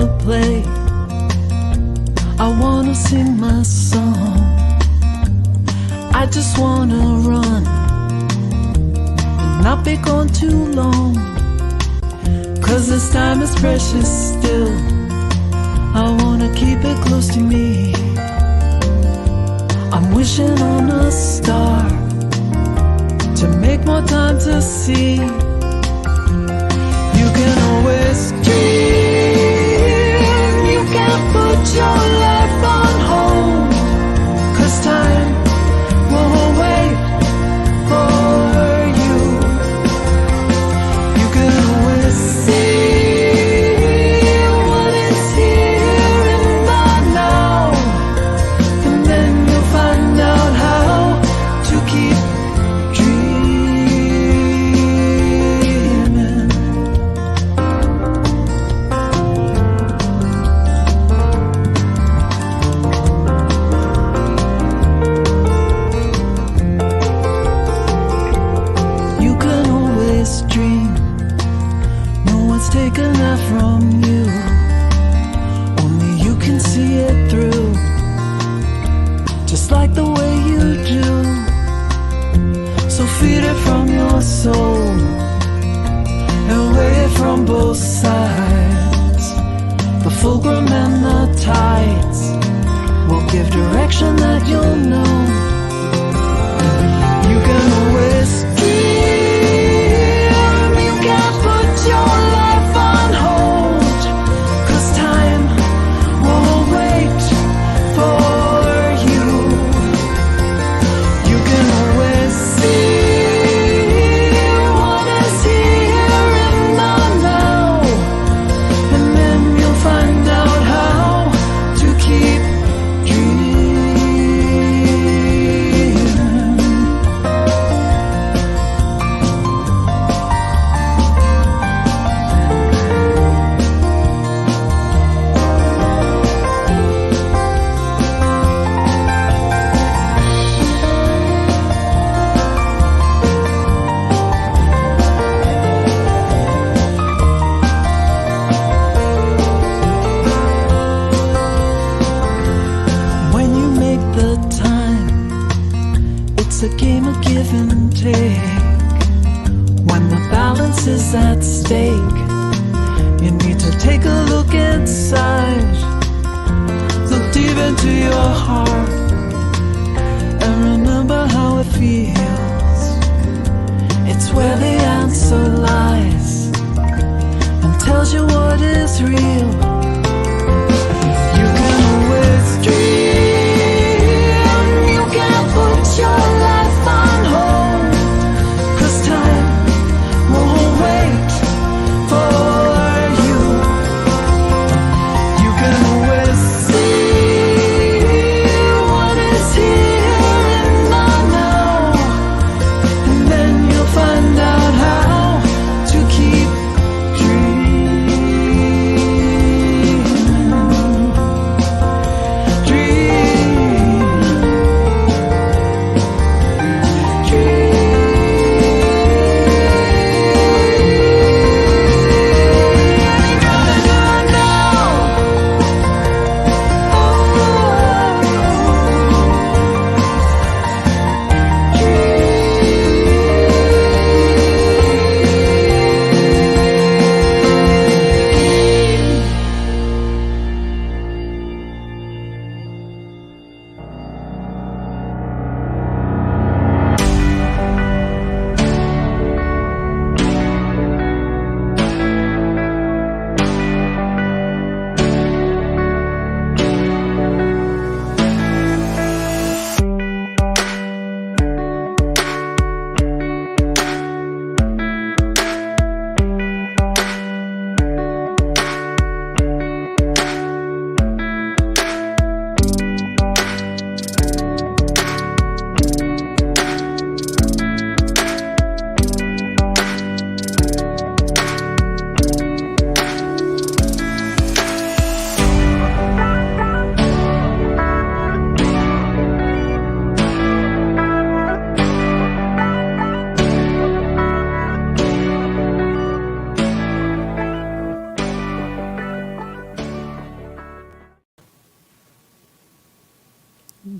wanna play, I wanna sing my song, I just wanna run and not be gone too long. 'Cause this time is precious still, I wanna keep it close to me. I'm wishing on a star to make more time to see. You can always dream, you can't put your life on hold, 'cause time won't wait for you. You can always see what is here in the now, and then you'll find out how to keep dreaming. You can always dream, no one's taken that from you, only you can see it through, just like the way you do. So feed it from your soul and weigh it from both sides. The fulcrum and the tides will give direction that you'll know. You can always dream, you can't put your life on hold, 'cause time won't wait for you. You can always see what is here in the now, and then you'll find out how to keep dreaming. When you make the time, it's a game of give and take. When the balance is at stake, you need to take a look inside, look deep into your heart, and remember how it feels. It's where the answer lies and tells you what is real. You can always dream, you can't put your life on hold, 'cause time won't wait for you. You can always see what is here in the now, and then you'll find out how to keep dreaming.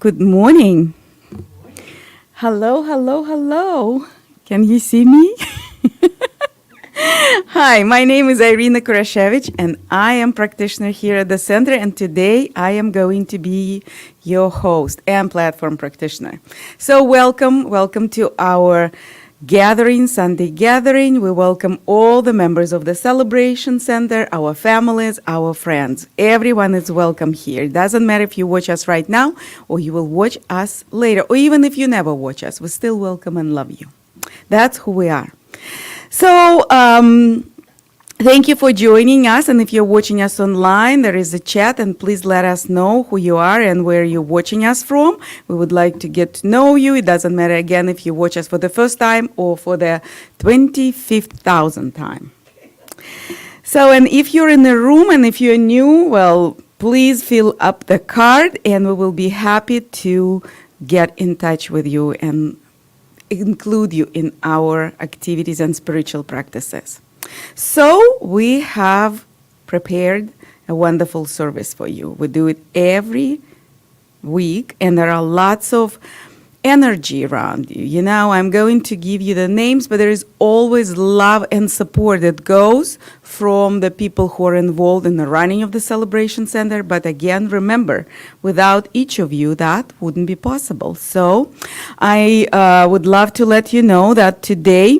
Good morning. Hello, hello, hello. Can you see me? Hi, my name is Irina Kurashevich, and I am practitioner here at the center, and today I am going to be your host and platform practitioner. So welcome to our gathering, Sunday gathering. We welcome all the members of the Celebration Center, our families, our friends. Everyone is welcome here. It doesn't matter if you watch us right now or you will watch us later, or even if you never watch us, we still welcome and love you. That's who we are. So, thank you for joining us, and if you're watching us online, there is a chat, and please let us know who you are and where you're watching us from. We would like to get to know you. It doesn't matter, again, if you watch us for the first time or for the 25,000th time. So, and if you're in the room and if you're new, well, please fill up the card, and we will be happy to get in touch with you and include you in our activities and spiritual practices. So we have prepared a wonderful service for you. We do it every week, and there are lots of energy around you. You know, I'm going to give you the names, but there is always love and support that goes from the people who are involved in the running of the Celebration Center. But again, remember, without each of you, that wouldn't be possible. So I would love to let you know that today,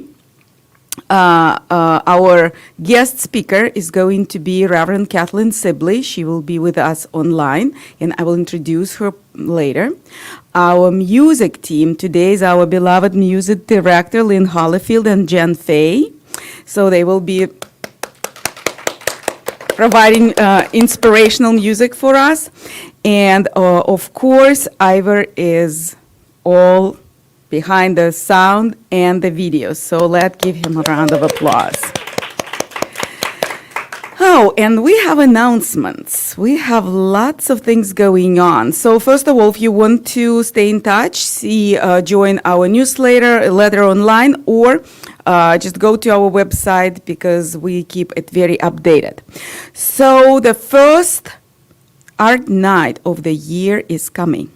our guest speaker is going to be Reverend Kathleen Sibley. She will be with us online, and I will introduce her later. Our music team today is our beloved music director, Lynn Hollyfield and Jen Fay. So they will be providing inspirational music for us. And of course, Ivor is all behind the sound and the video. So let's give him a round of applause. Oh, and we have announcements. We have lots of things going on. So first of all, if you want to stay in touch, join our newsletter, letter online, or just go to our website because we keep it very updated. So the first art night of the year is coming.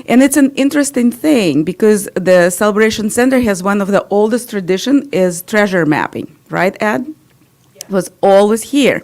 And it's an interesting thing because the Celebration Center has one of the oldest tradition is treasure mapping, right, Ed? It was always here.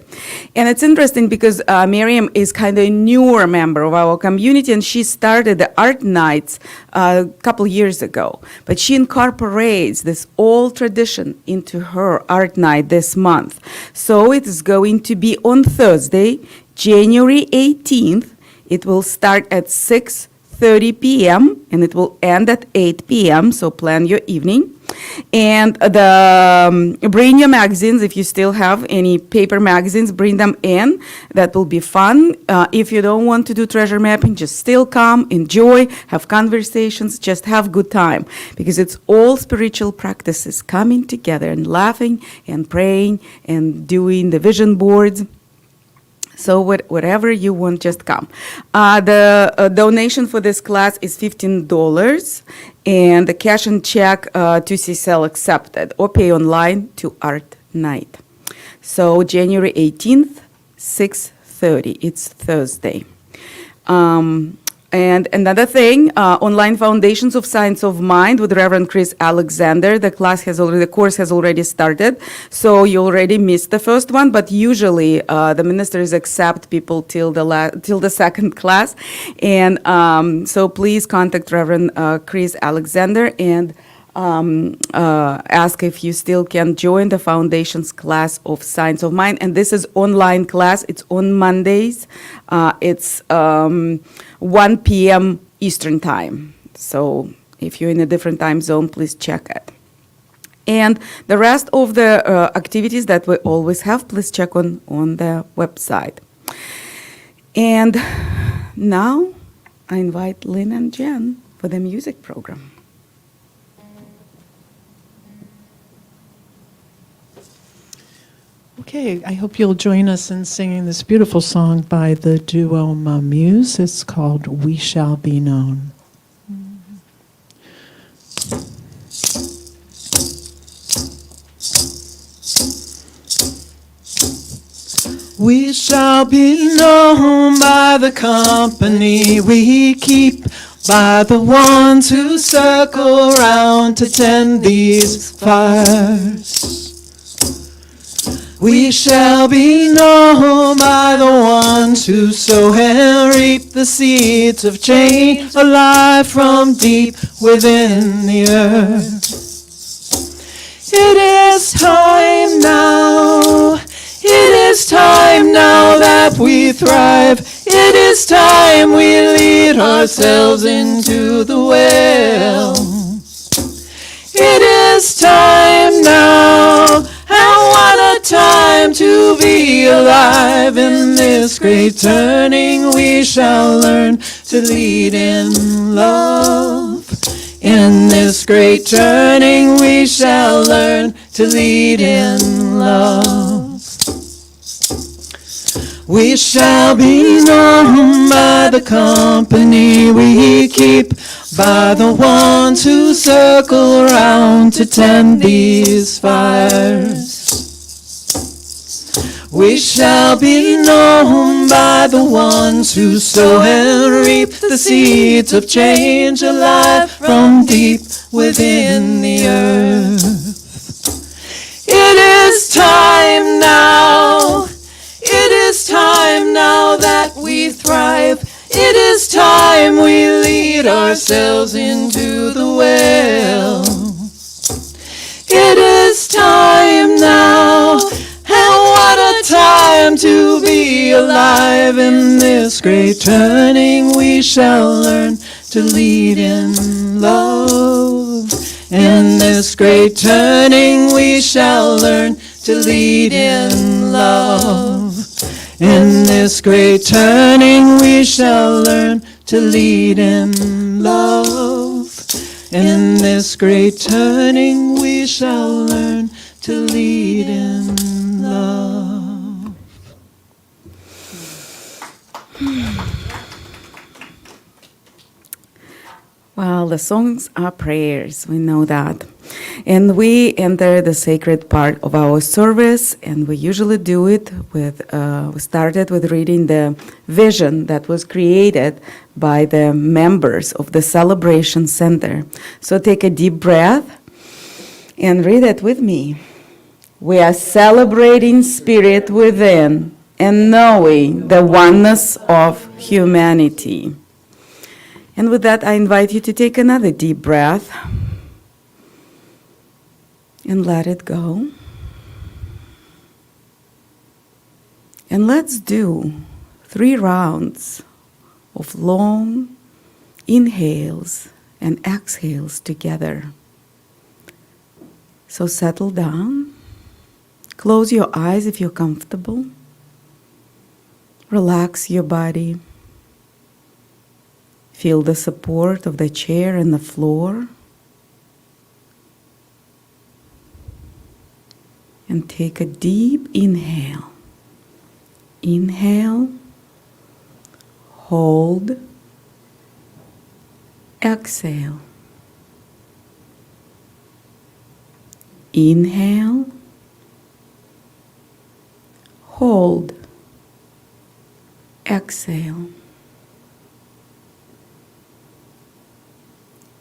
And it's interesting because Miriam is kind of a newer member of our community, and she started the art nights a couple years ago. But she incorporates this old tradition into her art night this month. So it is going to be on Thursday, January 18th. It will start at 6:30 p.m. and it will end at 8 p.m., so plan your evening. And bring your magazines. If you still have any paper magazines, bring them in. That will be fun. If you don't want to do treasure mapping, just still come, enjoy, have conversations, just have good time. Because it's all spiritual practices coming together and laughing and praying and doing the vision boards. So whatever you want, just come. The donation for this class is $15, and the cash and check to CCL accepted, or pay online to Art Night. So January 18th, 6:30. It's Thursday. And another thing, online Foundations of Science of Mind with Reverend Chris Alexander. The course has already started, so you already missed the first one. But usually, the ministers accept people till the second class, and so please contact Reverend Chris Alexander and ask if you still can join the Foundations class of Science of Mind. And this is online class. It's on Mondays. It's 1 p.m. Eastern time. So if you're in a different time zone, please check it. And the rest of the activities that we always have, please check on the website. And now I invite Lynn and Jen for the music program. Okay, I hope you'll join us in singing this beautiful song by the duo Muse. It's called We Shall Be Known. We shall be known by the company we keep, by the ones who circle round to tend these fires. We shall be known by the ones who sow and reap the seeds of change alive from deep within the earth. It is time now. It is time now that we thrive. It is time we lead ourselves into the well. It is time now. And what a time to be alive. In this great turning we shall learn to lead in love. In this great turning we shall learn to lead in love. We shall be known by the company we keep, by the ones who circle round to tend these fires. We shall be known by the ones who sow and reap the seeds of change alive from deep within the earth. It is time now. It is time now that we thrive. It is time we lead ourselves into the well. It is time now, and what a time to be alive. In this great turning we shall learn to lead in love. In this great turning we shall learn to lead in love. In this great turning we shall learn to lead in love. In this great turning we shall learn to lead in love. Well, the songs are prayers, we know that. And we enter the sacred part of our service, and we usually do it with, we started with reading the vision that was created by the members of the Celebration Center. So take a deep breath and read it with me. We are celebrating spirit within and knowing the oneness of humanity. And with that, I invite you to take another deep breath and let it go. And let's do 3 rounds of long inhales and exhales together. So settle down. Close your eyes if you're comfortable. Relax your body. Feel the support of the chair and the floor. And take a deep inhale. Inhale. Hold. Exhale. Inhale. Hold. Exhale.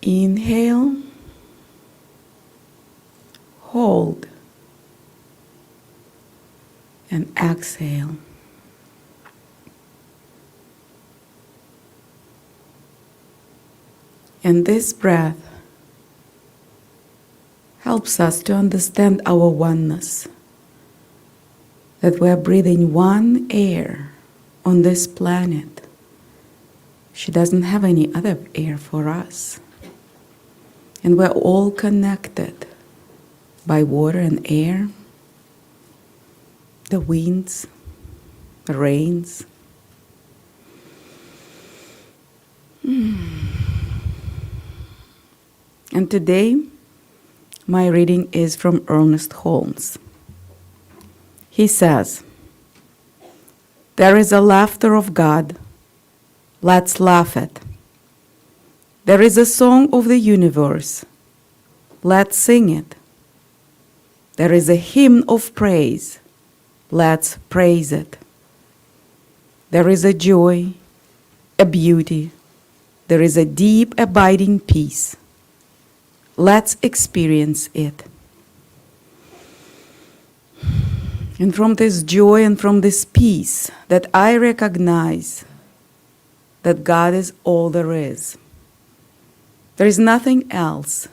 Inhale. Hold. And exhale. And this breath helps us to understand our oneness, that we are breathing one air on this planet. She doesn't have any other air for us. And we're all connected by water and air, the winds, the rains. And today, my reading is from Ernest Holmes. He says, "There is a laughter of God. Let's laugh it. There is a song of the universe. Let's sing it. There is a hymn of praise. Let's praise it. There is a joy, a beauty, there is a deep, abiding peace. Let's experience it. And from this joy and from this peace that I recognize that God is all there is. There is nothing else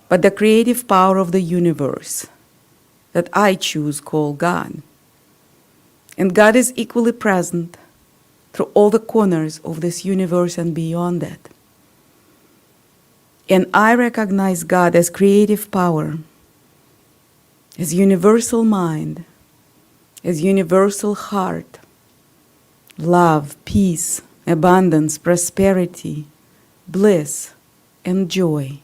but the creative power of the universe that I choose call God. And God is equally present through all the corners of this universe and beyond it. And I recognize God as creative power, as universal mind, as universal heart, love, peace, abundance, prosperity, bliss, and joy.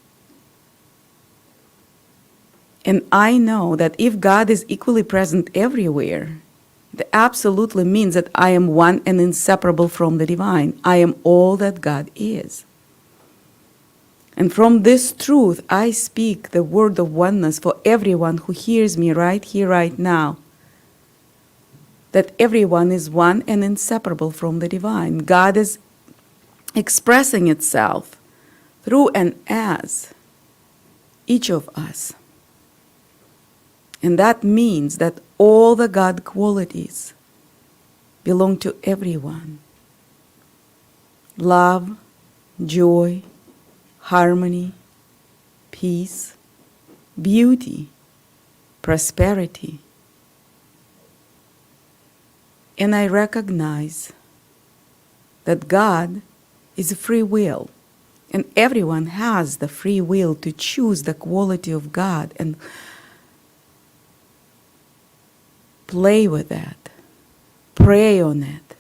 And I know that if God is equally present everywhere, it absolutely means that I am one and inseparable from the divine. I am all that God is. And from this truth, I speak the word of oneness for everyone who hears me right here, right now, that everyone is one and inseparable from the divine. God is expressing itself through and as each of us. And that means that all the God qualities belong to everyone. Love, joy, harmony, peace, beauty, prosperity. And I recognize that God is a free will, and everyone has the free will to choose the quality of God and play with that, pray on it,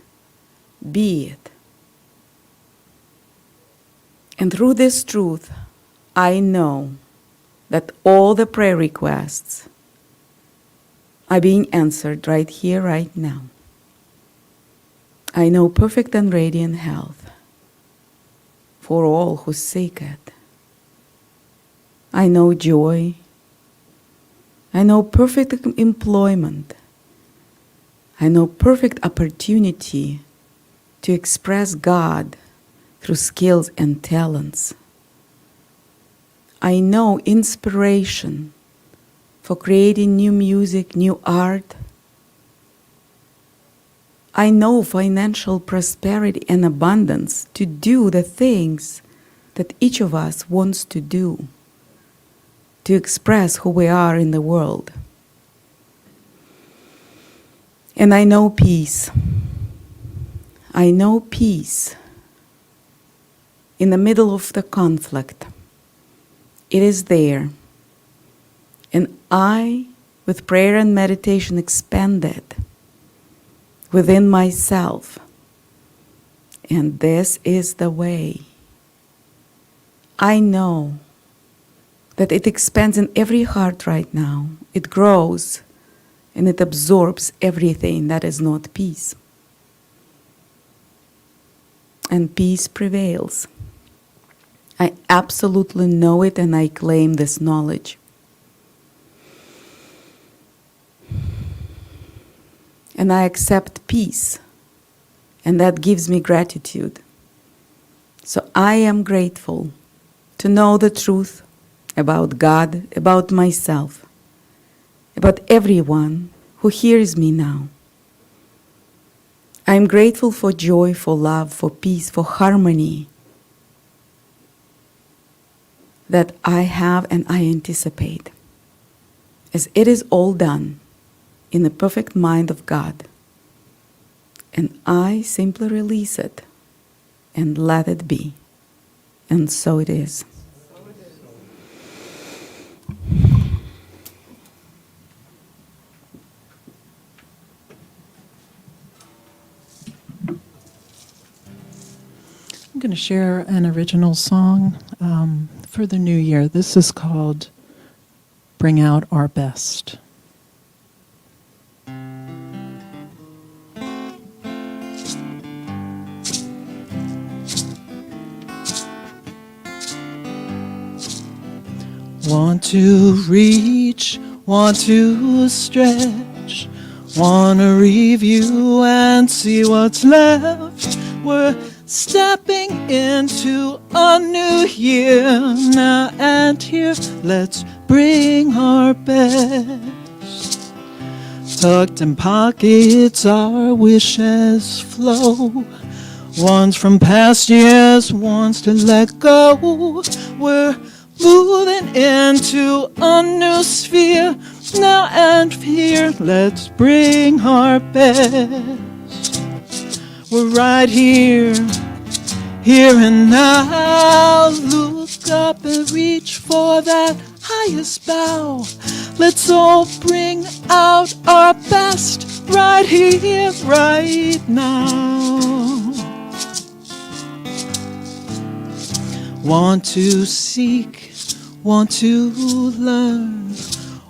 be it. And through this truth, I know that all the prayer requests are being answered right here, right now. I know perfect and radiant health for all who seek it. I know joy. I know perfect employment. I know perfect opportunity to express God through skills and talents. I know inspiration for creating new music, new art. I know financial prosperity and abundance to do the things that each of us wants to do, to express who we are in the world. And I know peace. I know peace in the middle of the conflict. It is there. And I, with prayer and meditation, expand it within myself. And this is the way. I know that it expands in every heart right now. It grows and it absorbs everything that is not peace. And peace prevails. I absolutely know it, and I claim this knowledge. And I accept peace, and that gives me gratitude. So I am grateful to know the truth about God, about myself, about everyone who hears me now. I am grateful for joy, for love, for peace, for harmony that I have and I anticipate, as it is all done in the perfect mind of God. And I simply release it and let it be. And so it is. I'm going to share an original song for the new year. This is called Bring Out Our Best. Want to reach, want to stretch, want to review and see what's left. We're stepping into a new year. Now and here, let's bring our best. Tucked in pockets, our wishes flow. One's from past years, one's to let go. We're moving into a new sphere. Now and here, let's bring our best. We're right here, here and now. Look up and reach for that highest bow. Let's all bring out our best right here, right now. Want to seek, want to learn,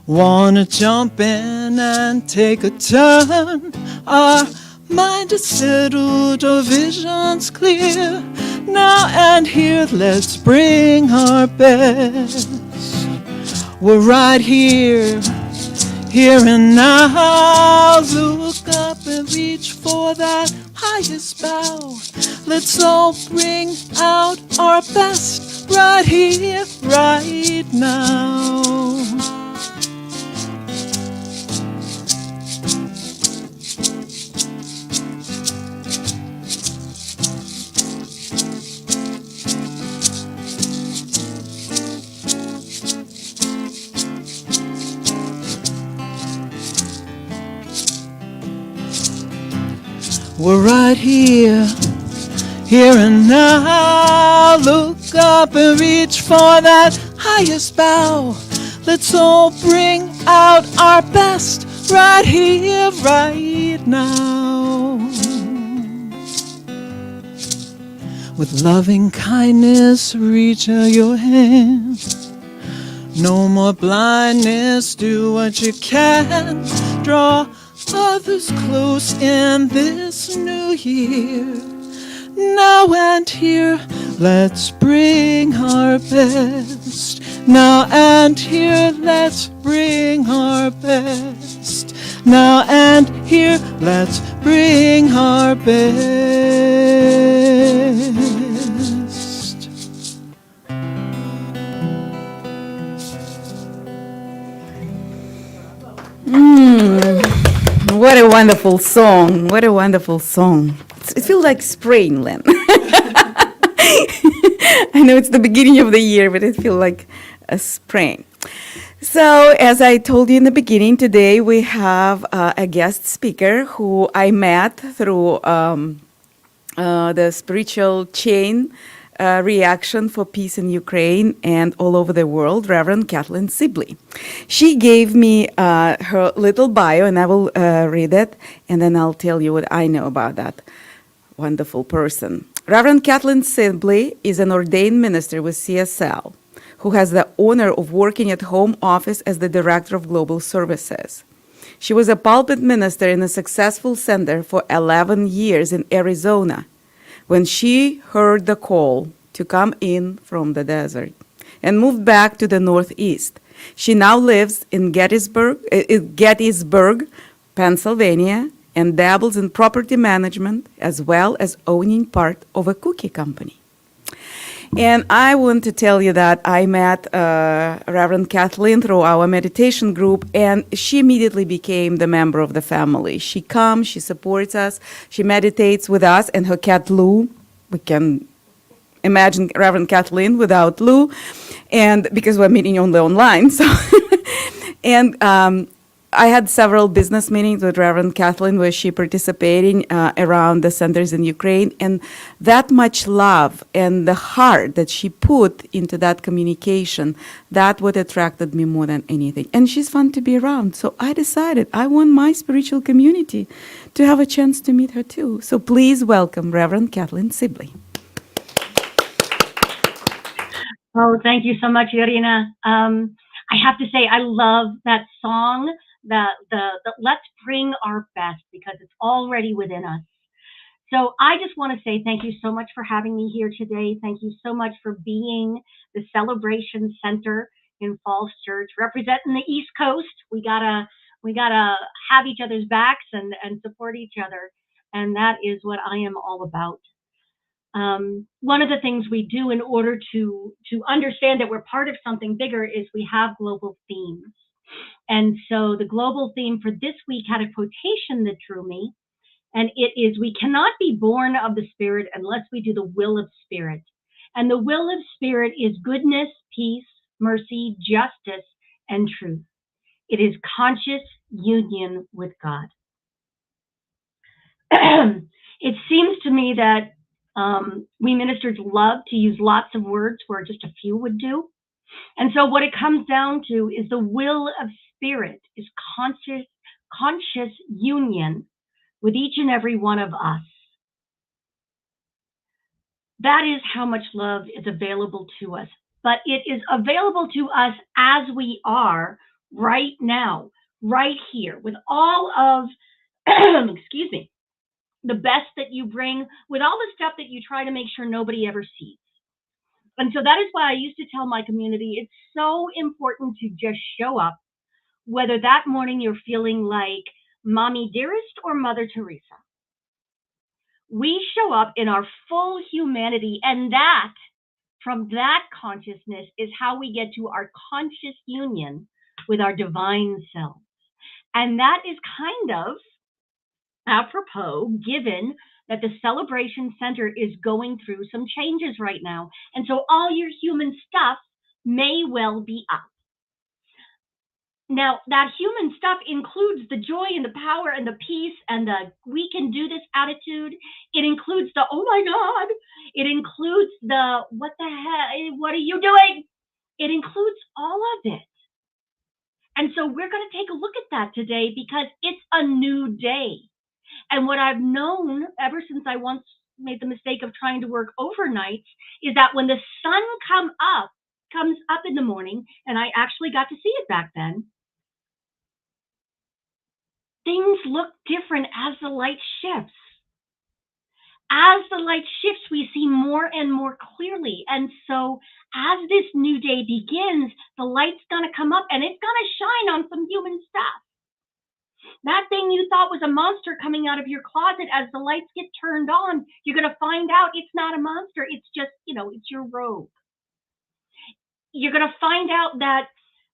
want to jump in and take a turn. Our mind is settled, our vision's clear. Now and here, let's bring our best. We're right here, here and now. Look up and reach for that highest bow. Let's all bring out our best right here, right now. We're right here, here and now. Look up and reach for that highest bow. Let's all bring out our best right here, right now. With loving kindness, reach out your hand. No more blindness, do what you can. Draw others close in this new year. Now and here, let's bring our best. Now and here, let's bring our best. Now and here, let's bring our best. What a wonderful song. What a wonderful song. It feels like spring, Lynn. I know it's the beginning of the year, but it feels like a spring. So, as I told you in the beginning, today we have a guest speaker who I met through the spiritual chain reaction for peace in Ukraine and all over the world, Reverend Kathleen Sibley. She gave me her little bio, and I will read it, and then I'll tell you what I know about that wonderful person. Reverend Kathleen Sibley is an ordained minister with CSL, who has the honor of working at home office as the Director of Global Services. She was a pulpit minister in a successful center for 11 years in Arizona when she heard the call to come in from the desert and moved back to the Northeast. She now lives in Gettysburg, Pennsylvania, and dabbles in property management as well as owning part of a cookie company. And I want to tell you that I met Reverend Kathleen through our meditation group, and she immediately became the member of the family. She comes, she supports us, she meditates with us, and her cat Lou. We can imagine Reverend Kathleen without Lou, and because we're meeting only online. So, and I had several business meetings with Reverend Kathleen where she participating around the centers in Ukraine, and that much love and the heart that she put into that communication, that what attracted me more than anything. And she's fun to be around. So I decided I want my spiritual community to have a chance to meet her too. So please welcome Reverend Kathleen Sibley. Oh, thank you so much, Irina. I have to say, I love that song, the Let's Bring Our Best, because it's already within us. So I just want to say thank you so much for having me here today. Thank you so much for being the Celebration Center in Falls Church, representing the East Coast. We gotta have each other's backs and support each other. And that is what I am all about. One of the things we do in order to understand that we're part of something bigger is we have global themes. And so the global theme for this week had a quotation that drew me, and it is, "We cannot be born of the Spirit unless we do the will of Spirit. And the will of Spirit is goodness, peace, mercy, justice, and truth. It is conscious union with God." It seems to me that we ministers love to use lots of words where just a few would do. And so what it comes down to is the will of Spirit is conscious union with each and every one of us. That is how much love is available to us. But it is available to us as we are right now, right here, with all of, excuse me, the best that you bring, with all the stuff that you try to make sure nobody ever sees. And so that is why I used to tell my community, it's so important to just show up, whether that morning you're feeling like Mommy Dearest or Mother Teresa. We show up in our full humanity, and that, from that consciousness, is how we get to our conscious union with our divine selves. And that is kind of apropos, given that the Celebration Center is going through some changes right now. And so all your human stuff may well be up. Now, that human stuff includes the joy and the power and the peace and the "we can do this" attitude. It includes the "oh my God." It includes the "what the hell, what are you doing?" It includes all of it. And so we're going to take a look at that today, because it's a new day. And what I've known ever since I once made the mistake of trying to work overnight is that when the sun comes up in the morning, and I actually got to see it back then, things look different as the light shifts. As the light shifts, we see more and more clearly. And so as this new day begins, the light's going to come up and it's going to shine on some human stuff. That thing you thought was a monster coming out of your closet, as the lights get turned on, you're going to find out it's not a monster. It's just, it's your robe. You're going to find out that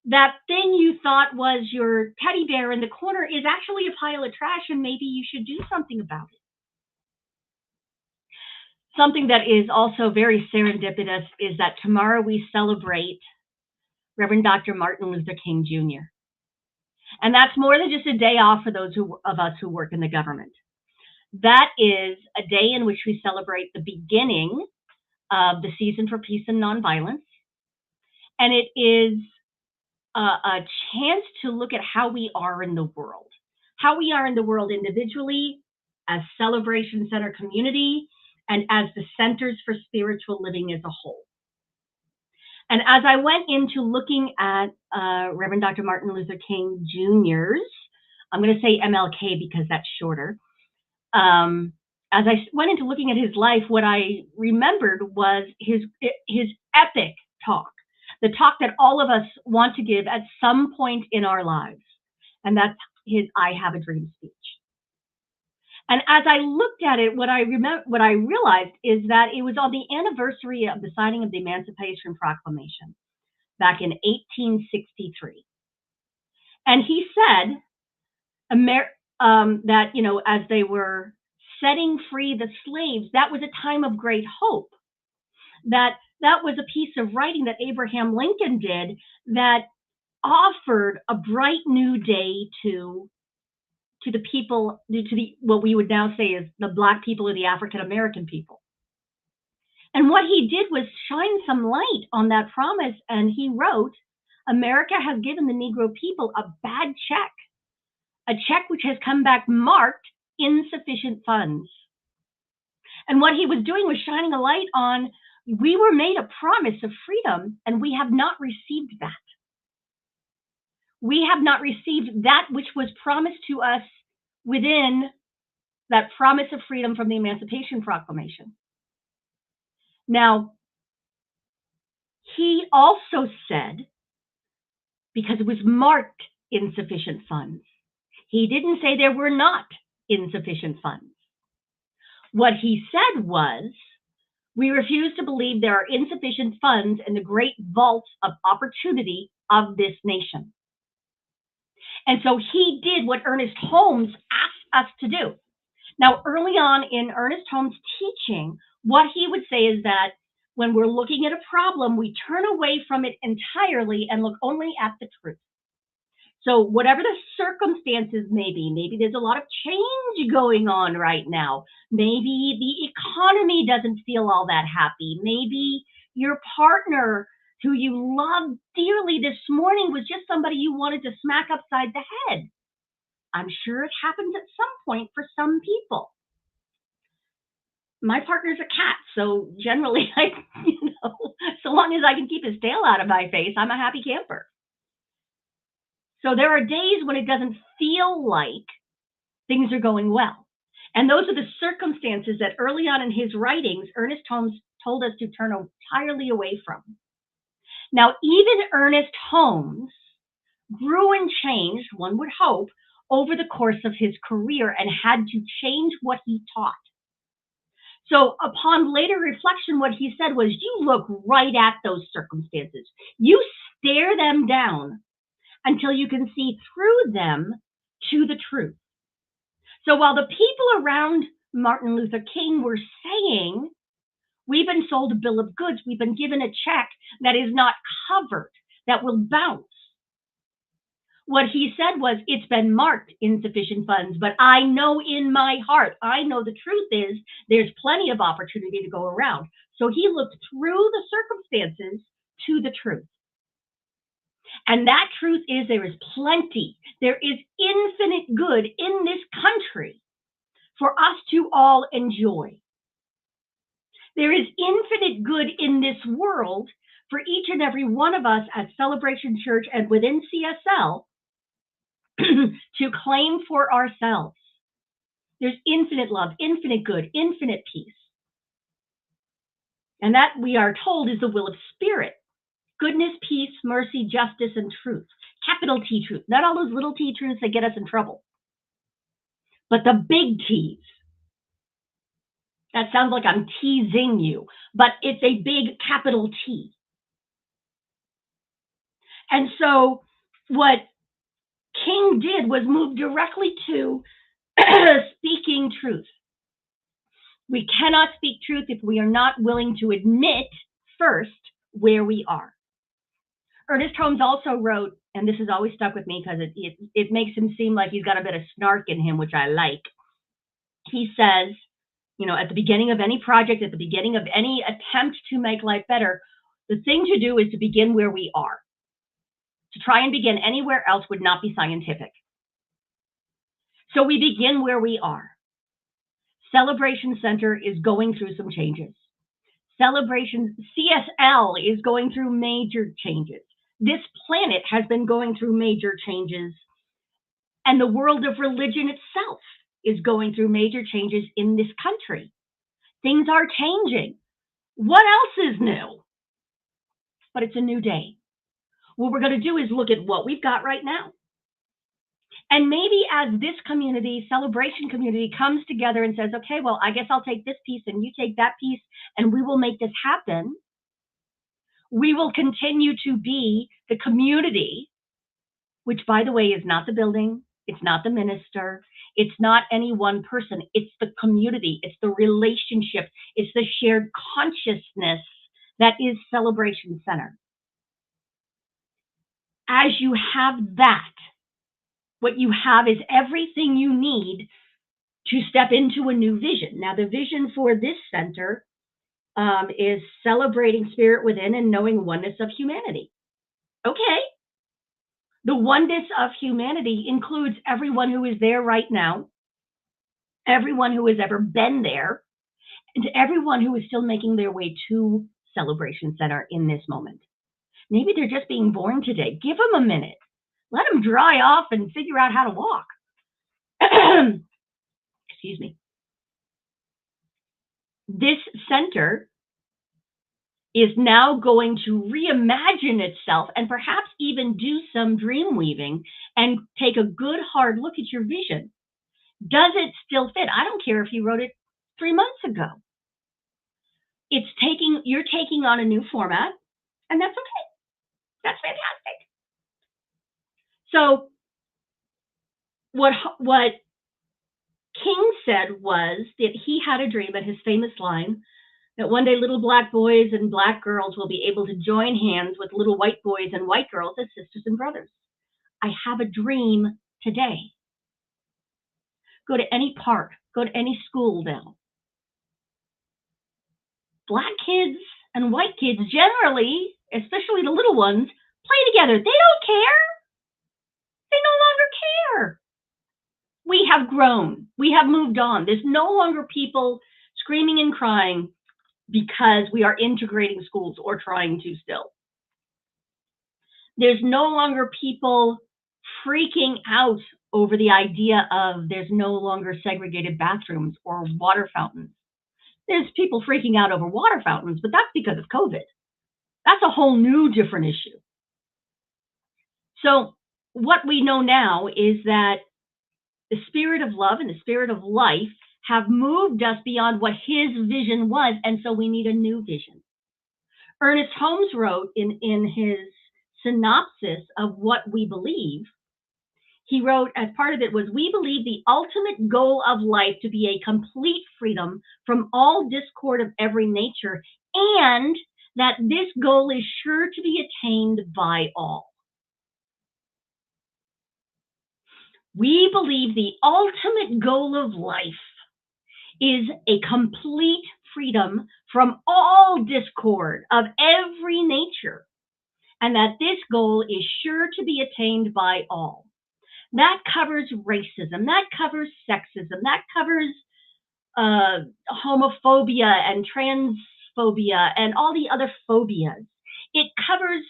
that thing you thought was your teddy bear in the corner is actually a pile of trash, and maybe you should do something about it. Something that is also very serendipitous is that tomorrow we celebrate Reverend Dr. Martin Luther King Jr. And that's more than just a day off for those of us who work in the government. That is a day in which we celebrate the beginning of the season for peace and nonviolence. And it is a chance to look at how we are in the world. How we are in the world individually, as Celebration Center community, and as the Centers for Spiritual Living as a whole. And as I went into looking at Reverend Dr. Martin Luther King Jr.'s, I'm going to say MLK because that's shorter. As I went into looking at his life, what I remembered was his epic talk, the talk that all of us want to give at some point in our lives. And that's his "I Have a Dream" speech. And as I looked at it, what I realized is that it was on the anniversary of the signing of the Emancipation Proclamation back in 1863. And he said that, as they were setting free the slaves, that was a time of great hope. That was a piece of writing that Abraham Lincoln did that offered a bright new day to the people, what we would now say is the Black people or the African American people. And what he did was shine some light on that promise. And he wrote, "America has given the Negro people a bad check, a check which has come back marked insufficient funds." And what he was doing was shining a light on, we were made a promise of freedom, and we have not received that. We have not received that which was promised to us within that promise of freedom from the Emancipation Proclamation. Now, he also said, because it was marked insufficient funds, he didn't say there were not insufficient funds. What he said was, We refuse to believe there are insufficient funds in the great vaults of opportunity of this nation. And so he did what Ernest Holmes asked us to do. Now, early on in Ernest Holmes' teaching, what he would say is that when we're looking at a problem, we turn away from it entirely and look only at the truth. So whatever the circumstances may be, maybe there's a lot of change going on right now. Maybe the economy doesn't feel all that happy. Maybe your partner who you love dearly this morning was just somebody you wanted to smack upside the head. I'm sure it happens at some point for some people. My partner's a cat, so generally, so long as I can keep his tail out of my face, I'm a happy camper. So there are days when it doesn't feel like things are going well. And those are the circumstances that early on in his writings, Ernest Holmes told us to turn entirely away from. Now, even Ernest Holmes grew and changed, one would hope, over the course of his career and had to change what he taught. So upon later reflection, what he said was, you look right at those circumstances. You stare them down until you can see through them to the truth. So while the people around Martin Luther King were saying, we've been sold a bill of goods, we've been given a check that is not covered, that will bounce. What he said was, it's been marked insufficient funds, but I know in my heart, I know the truth is there's plenty of opportunity to go around. So he looked through the circumstances to the truth. And that truth is there is plenty, there is infinite good in this country for us to all enjoy. There is infinite good in this world for each and every one of us at Celebration Church and within CSL to claim for ourselves. There's infinite love, infinite good, infinite peace. And that, we are told, is the will of Spirit. Goodness, peace, mercy, justice, and truth. Capital T truth. Not all those little T truths that get us in trouble. But the big T's. That sounds like I'm teasing you, but it's a big capital T. And so what King did was move directly to speaking truth. We cannot speak truth if we are not willing to admit first where we are. Ernest Holmes also wrote, and this has always stuck with me because it makes him seem like he's got a bit of snark in him, which I like. He says, at the beginning of any project, at the beginning of any attempt to make life better, the thing to do is to begin where we are. To try and begin anywhere else would not be scientific. So we begin where we are. Celebration Center is going through some changes. CSL is going through major changes. This planet has been going through major changes. And the world of religion itself is going through major changes in this country. Things are changing. What else is new? But it's a new day. What we're going to do is look at what we've got right now. And maybe as this community, celebration community, comes together and says, okay, well, I guess I'll take this piece and you take that piece and we will make this happen. We will continue to be the community, which, by the way, is not the building. It's not the minister. It's not any one person. It's the community. It's the relationship. It's the shared consciousness that is Celebration Center. As you have that, what you have is everything you need to step into a new vision. Now, the vision for this center is celebrating spirit within and knowing oneness of humanity. Okay. The oneness of humanity includes everyone who is there right now, everyone who has ever been there, and everyone who is still making their way to Celebration Center in this moment. Maybe they're just being born today. Give them a minute. Let them dry off and figure out how to walk. Excuse me. This center is now going to reimagine itself and perhaps even do some dream weaving and take a good hard look at your vision. Does it still fit? I don't care if you wrote it 3 months ago. you're taking on a new format, and that's okay. That's fantastic. So what King said was that he had a dream, at his famous line, that one day little black boys and black girls will be able to join hands with little white boys and white girls as sisters and brothers. I have a dream today. Go to any park, go to any school now. Black kids and white kids generally, especially the little ones, play together. They don't care. They no longer care. We have grown. We have moved on. There's no longer people screaming and crying because we are integrating schools, or trying to still. There's no longer people freaking out over the idea of there's no longer segregated bathrooms or water fountains. There's people freaking out over water fountains, but that's because of COVID. That's a whole new different issue. So what we know now is that the spirit of love and the spirit of life have moved us beyond what his vision was, and so we need a new vision. Ernest Holmes wrote in his synopsis of what we believe, he wrote, as part of it was, we believe the ultimate goal of life to be a complete freedom from all discord of every nature, and that this goal is sure to be attained by all. We believe the ultimate goal of life is a complete freedom from all discord of every nature, and that this goal is sure to be attained by all. That covers racism, that covers sexism, that covers homophobia and transphobia and all the other phobias. It covers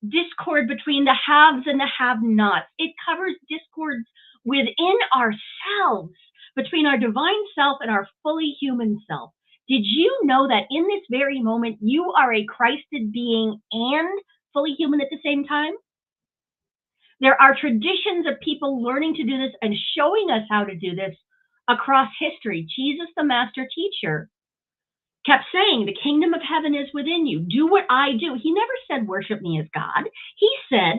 discord between the haves and the have-nots. It covers discords within ourselves, between our divine self and our fully human self. Did you know that in this very moment, you are a Christed being and fully human at the same time? There are traditions of people learning to do this and showing us how to do this across history. Jesus, the master teacher, kept saying, the kingdom of heaven is within you. Do what I do. He never said, worship me as God. He said,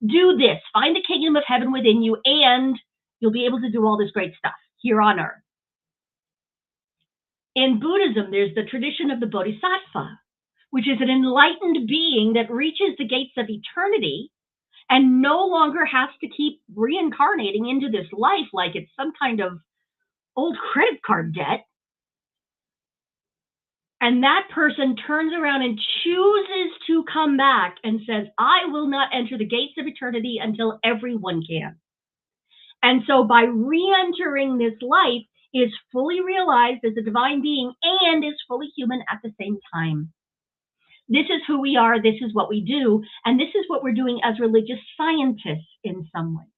do this. Find the kingdom of heaven within you, and you'll be able to do all this great stuff here on earth. In Buddhism, there's the tradition of the Bodhisattva, which is an enlightened being that reaches the gates of eternity and no longer has to keep reincarnating into this life like it's some kind of old credit card debt. And that person turns around and chooses to come back and says, I will not enter the gates of eternity until everyone can. And so by re-entering this life, is fully realized as a divine being and is fully human at the same time. This is who we are, this is what we do, and this is what we're doing as religious scientists in some ways.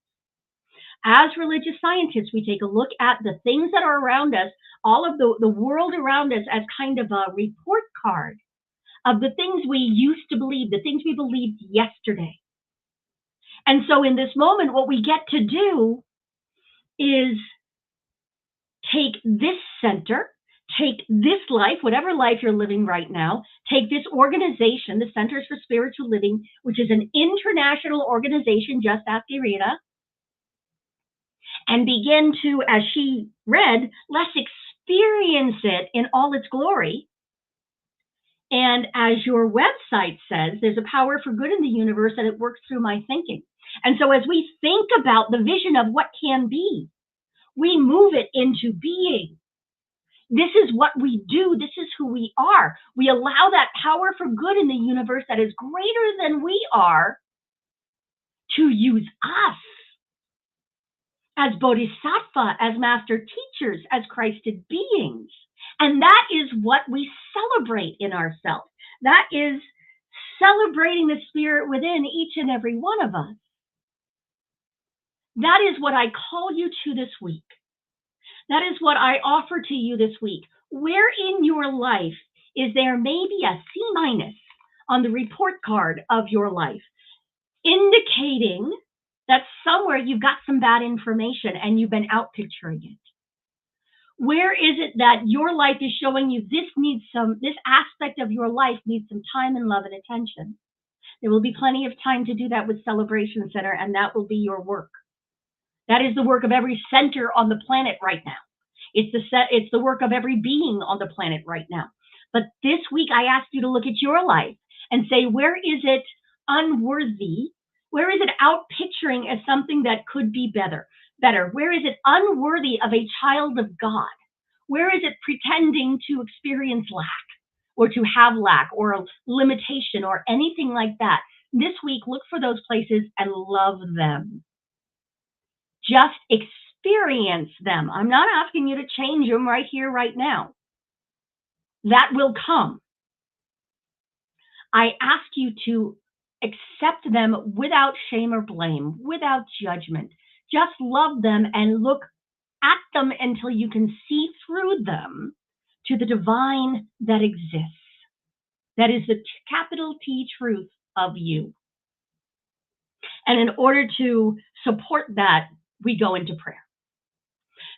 As religious scientists, we take a look at the things that are around us, all of the world around us, as kind of a report card of the things we used to believe, the things we believed yesterday. And so in this moment, what we get to do is take this center, take this life, whatever life you're living right now, take this organization, the Centers for Spiritual Living, which is an international organization, just ask Irina, and begin to, as she read, let's experience it in all its glory. And as your website says, there's a power for good in the universe and it works through my thinking. And so as we think about the vision of what can be, we move it into being. This is what we do. This is who we are. We allow that power for good in the universe that is greater than we are to use us as bodhisattva, as master teachers, as Christed beings. And that is what we celebrate in ourselves. That is celebrating the spirit within each and every one of us. That is what I call you to this week. That is what I offer to you this week. Where in your life is there maybe a C- on the report card of your life, indicating that somewhere you've got some bad information and you've been out picturing it? Where is it that your life is showing you this aspect of your life needs some time and love and attention? There will be plenty of time to do that with Celebration Center, and that will be your work. That is the work of every center on the planet right now. It's the work of every being on the planet right now. But this week, I asked you to look at your life and say, where is it unworthy? Where is it out picturing as something that could be better? Where is it unworthy of a child of God? Where is it pretending to experience lack or to have lack or a limitation or anything like that? This week, look for those places and love them. Just experience them. I'm not asking you to change them right here, right now. That will come. I ask you to accept them without shame or blame, without judgment. Just love them and look at them until you can see through them to the divine that exists. That is the capital T truth of you. And in order to support that, we go into prayer.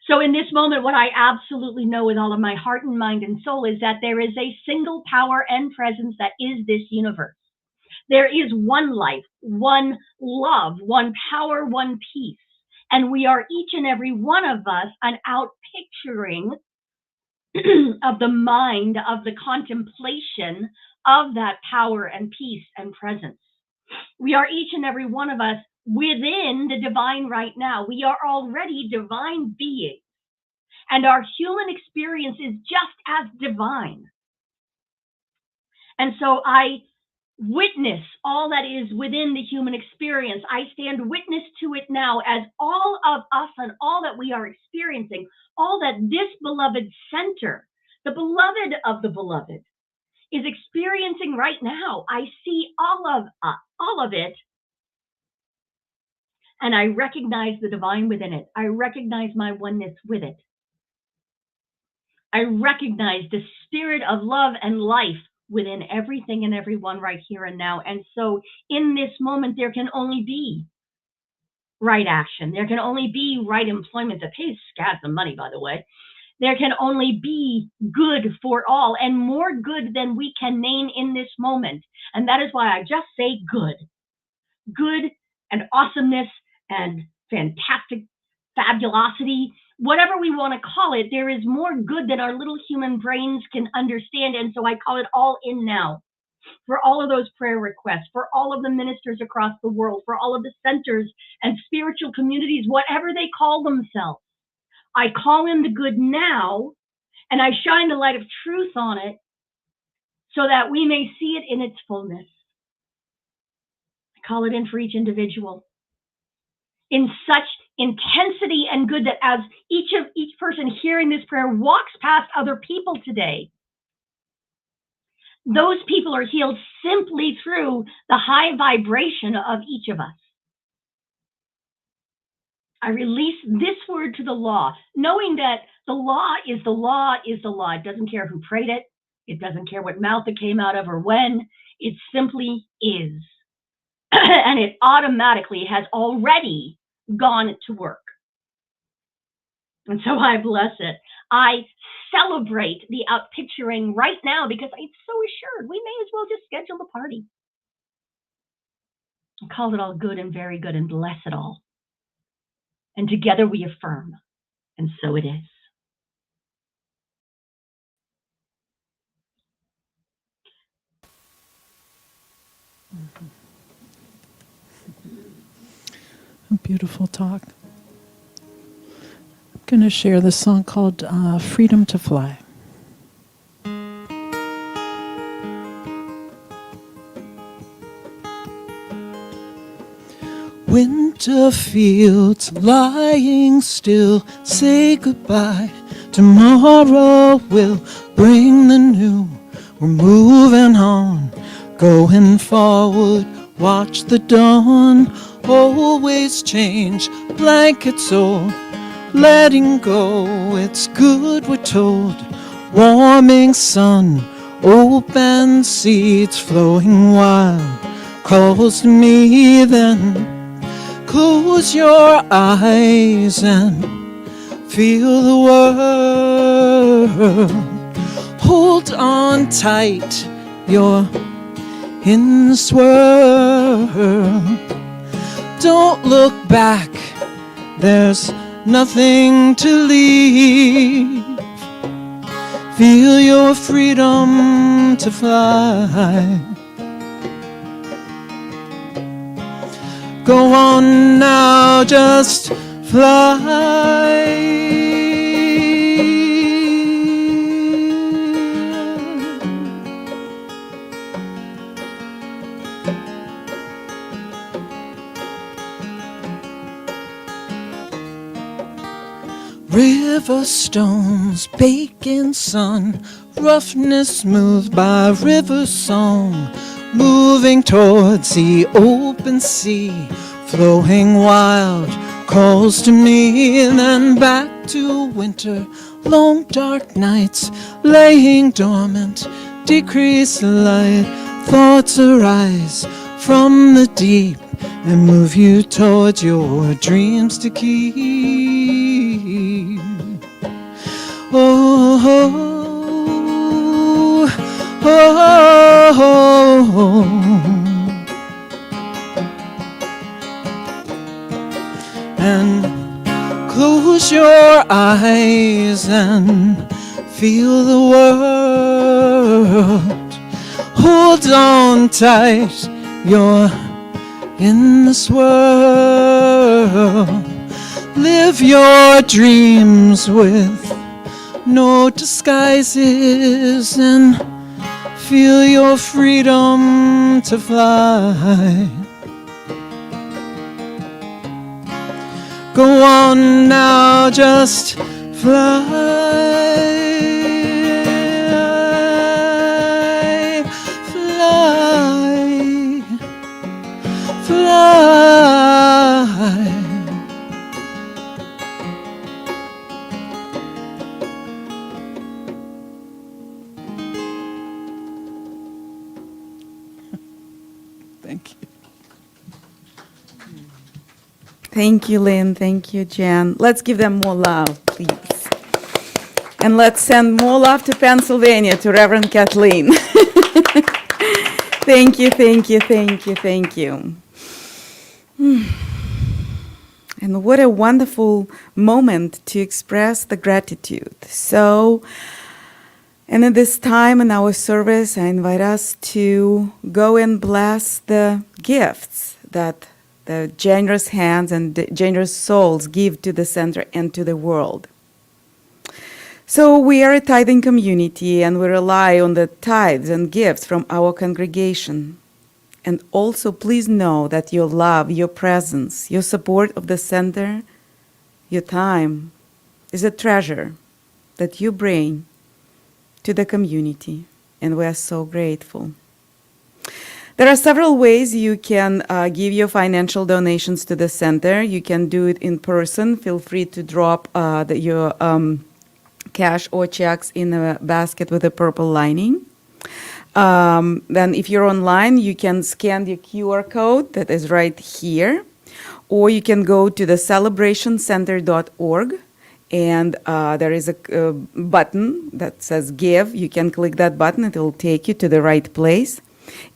So in this moment, what I absolutely know with all of my heart and mind and soul is that there is a single power and presence that is this universe. There is one life, one love, one power, one peace. And we are each and every one of us an outpicturing of the mind, of the contemplation of that power and peace and presence. We are each and every one of us within the divine right now. We are already divine beings. And our human experience is just as divine. And so I witness all that is within the human experience. I stand witness to it now as all of us and all that we are experiencing, all that this beloved center, the beloved of the beloved, is experiencing right now. I see all of it, and I recognize the divine within it. I recognize my oneness with it. I recognize the spirit of love and life within everything and everyone right here and now. And so in this moment, there can only be right action. There can only be right employment that pays scads of money, by the way. There can only be good for all, and more good than we can name in this moment. And that is why I just say good. Good and awesomeness and fantastic fabulosity, whatever we want to call it, there is more good than our little human brains can understand. And so I call it all in now. For all of those prayer requests, for all of the ministers across the world, for all of the centers and spiritual communities, whatever they call themselves, I call in the good now, and I shine the light of truth on it so that we may see it in its fullness. I call it in for each individual in such intensity and good that as each person hearing this prayer walks past other people today, those people are healed simply through the high vibration of each of us. I release this word to the law, knowing that the law is the law is the law. It doesn't care who prayed it. It doesn't care what mouth it came out of or when. It simply is. And it automatically has already gone to work. And so I bless it. I celebrate the outpicturing right now because it's so assured. We may as well just schedule the party. I'll call it all good and very good and bless it all. And together we affirm. And so it is. A beautiful talk. I'm going to share this song called Freedom to Fly. Winter fields lying still, say goodbye. Tomorrow will bring the new. We're moving on, going forward. Watch the dawn, always change. Blankets old, letting go. It's good, we're told. Warming sun, open seeds flowing wild. Calls to me then. Close your eyes and feel the world. Hold on tight, you're in the swirl. Don't look back, there's nothing to leave. Feel your freedom to fly. Go on now, just fly. River stones, baking sun, roughness smoothed by river song, moving towards the open sea, flowing wild, calls to me, and then back to winter, long dark nights, laying dormant, decrease light, thoughts arise from the deep, and move you towards your dreams to keep. Oh, oh, oh, oh. And close your eyes and feel the world. Hold on tight, you're in this world. Live your dreams with no disguises and feel your freedom to fly. Go on now, just fly. Fly. Fly. Thank you. Thank you, Lynn. Thank you, Jan. Let's give them more love, please. And let's send more love to Pennsylvania, to Reverend Kathleen. Thank you, thank you, thank you, thank you. And what a wonderful moment to express the gratitude. So, and at this time in our service, I invite us to go and bless the gifts that the generous hands and the generous souls give to the center and to the world. So we are a tithing community, and we rely on the tithes and gifts from our congregation. And also, please know that your love, your presence, your support of the center, your time is a treasure that you bring to the community, and we are so grateful. There are several ways you can give your financial donations to the center. You can do it in person. Feel free to drop your cash or checks in a basket with a purple lining. Then if you're online, you can scan the QR code that is right here, or you can go to the celebrationcenter.org, and there is a button that says Give. You can click that button. It will take you to the right place.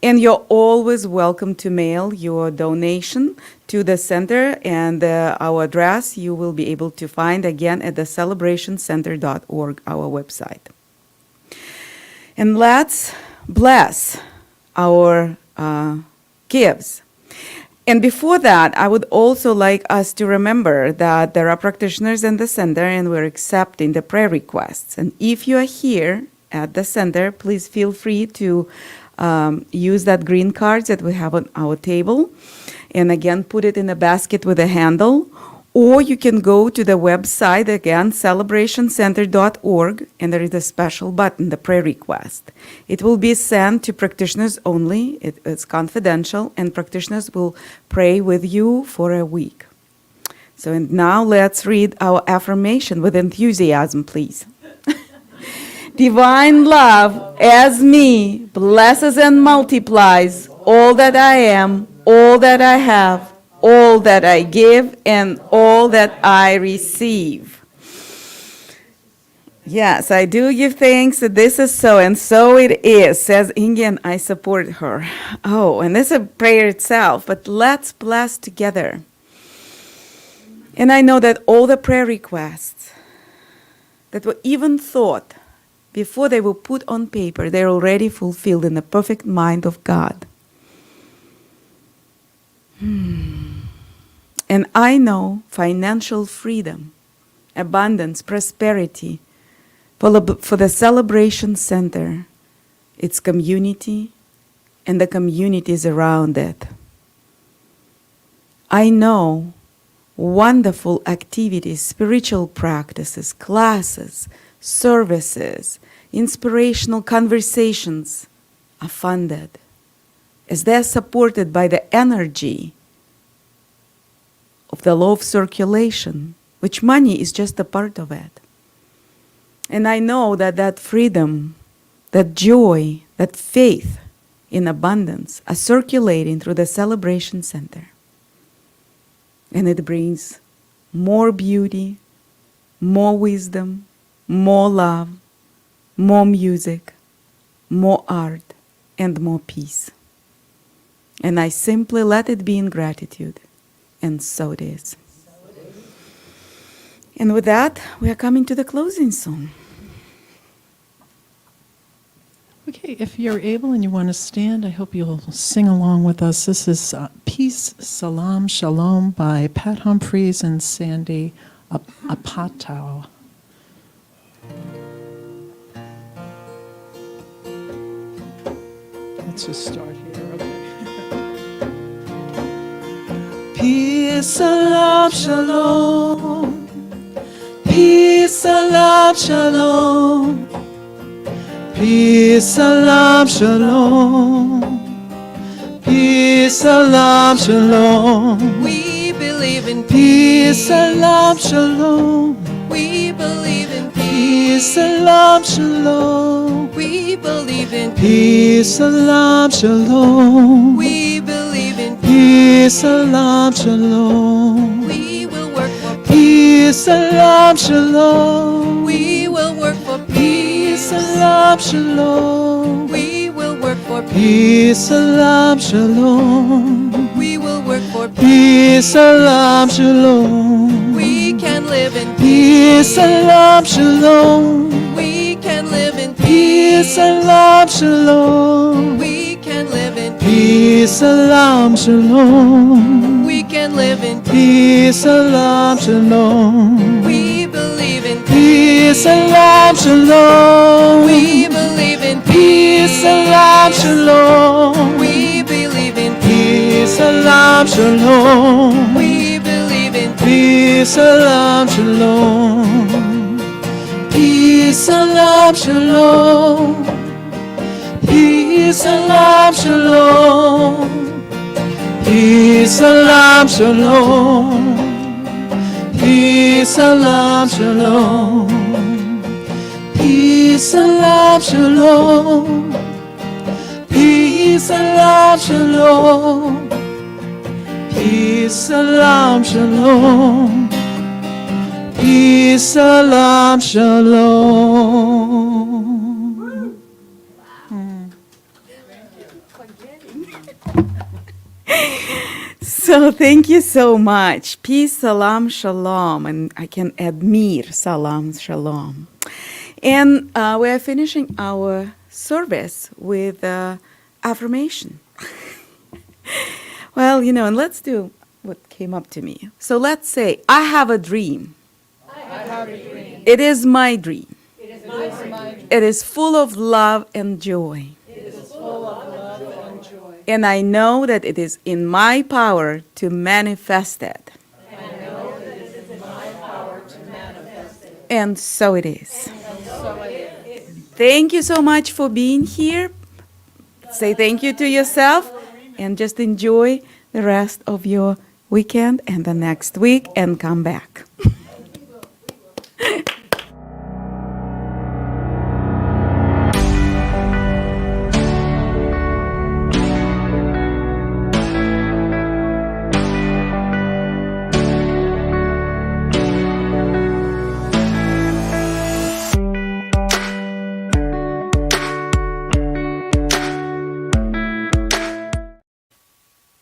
And you're always welcome to mail your donation to the center, and our address you will be able to find again at the celebrationcenter.org, our website. And let's bless our gives. And before that, I would also like us to remember that there are practitioners in the center, and we're accepting the prayer requests. And if you are here at the center, please feel free to use that green card that we have on our table, and again, put it in a basket with a handle, or you can go to the website, again, celebrationcenter.org, and there is a special button, the prayer request. It will be sent to practitioners only. It's confidential, and practitioners will pray with you for a week. So, and now let's read our affirmation with enthusiasm, please. Divine love as me blesses and multiplies all that I am, all that I have, all that I give, and all that I receive. Yes, I do give thanks that this is so, and so it is, says Inge, and I support her. Oh, and this is a prayer itself, but let's bless together. And I know that all the prayer requests that were even thought before they were put on paper, they're already fulfilled in the perfect mind of God. And I know financial freedom, abundance, prosperity for the Celebration Center, its community, and the communities around it. I know wonderful activities, spiritual practices, classes, services, inspirational conversations are funded as they're supported by the energy of the law of circulation, which money is just a part of it. And I know that that freedom, that joy, that faith in abundance are circulating through the Celebration Center. And it brings more beauty, more wisdom, more love, more music, more art, and more peace. And I simply let it be in gratitude. And so it is. And with that, we are coming to the closing song. Okay, if you're able and you want to stand, I hope you'll sing along with us. This is Peace, Salam, Shalom by Pat Humphreys and Sandy Apatow. Let's just start here. Okay. Peace, Salam, Shalom. Peace, Salam, Shalom. Peace, Salam, Shalom. Peace, Salam, Shalom. We believe in Peace, Salam, Shalom. We believe in Peace, Salam, Shalom. We believe in Peace, Salam, Shalom. We believe in Peace, Salam, Shalom. We will work for Peace, Salam, Shalom. We will work for Peace, Salam, Shalom. We will work for Peace, Salam, Shalom. We will work for Peace, Salam, Shalom. We can live in Peace, Salam, Shalom. We can live in Peace, Salam, Shalom. We can live in Peace, Salam, Shalom. We can live in Peace, Salam, Shalom. We believe in Peace, Salam, Shalom. We believe in Peace, Salam, Shalom. We believe in Peace, Salam, Shalom. We believe in Peace, Salam, Shalom. Peace, Salam, Shalom. Peace, Salam, Shalom. Peace, Salam, Shalom. Peace, Salam, Shalom. Peace, Salam, Shalom. Peace, Salam, Shalom. Peace, Salam, Shalom. Peace, Salam, Shalom. So thank you so much. Peace, salam, shalom. And I can add mir, salam, shalom. And we are finishing our service with affirmation. Well, and let's do what came up to me. So let's say, I have a dream. I have a dream. It is my dream. It is my dream. It is full of love and joy. It is full of love and joy. And I know that it is in my power to manifest it. And I know that it is in my power to manifest it. And so it is. And so it is. Thank you so much for being here. Say thank you to yourself and just enjoy the rest of your weekend and the next week and come back.